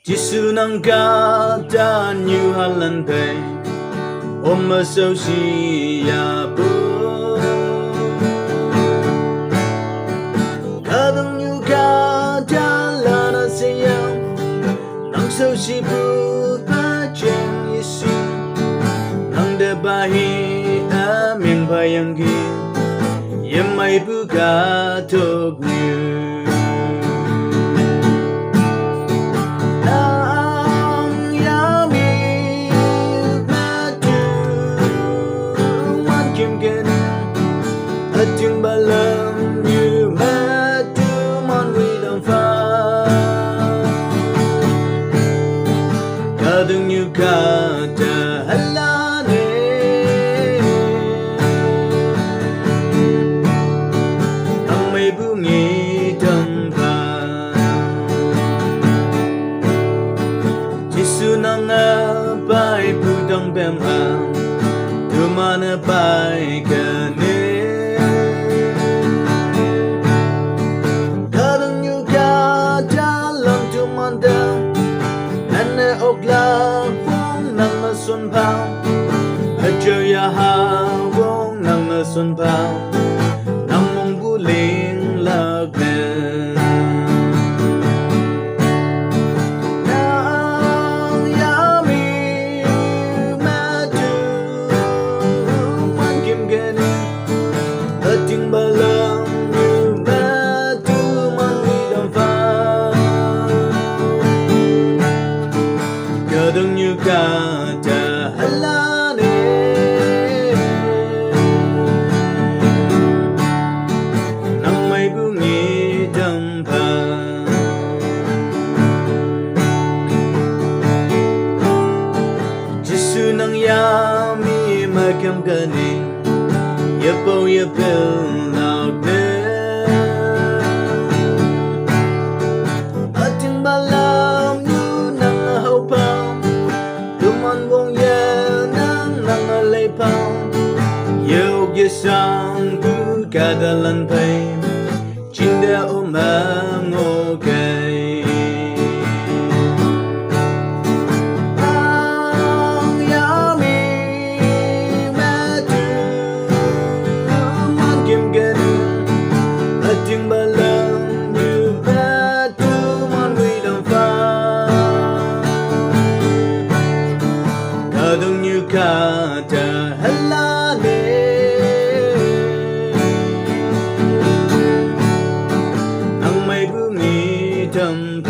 Giêsu nang ca ta như hà lan bay ôm mơ sâu si ya bố ca đăng như ca ta là na say yang nang sâu si bố ta chen Giêsu nang de bahi a miếng bayang gi yem mai bu ca thok như tiếng ba lâm như mẹ tu mon vi đầm phá ca đừng như ca ta halla nè thằng mây bu nghi đầm phá Giêsu nang a bai bu đầm bem ha tu mana bai ca nè xuân bao ở trời ya ha vong nang xuân bao nang mong bu linh lạc nè nang ya mi ma tu man kim gen ở tiếng ba lăng như ma tu man đi đầm phá cờ đừng như ca Giêsu nang ya mi ma kem gani ya bo ya bel lao de ating balam nu nang hau pao tu man wong ya nang lei pao yo ge sang bu ka da lan pai chin da o ma ngo kai tiếng ba lăng như mẹ tu man vi đầm phá ca đừng như ca ta halla nè nang mai bu nghi thầm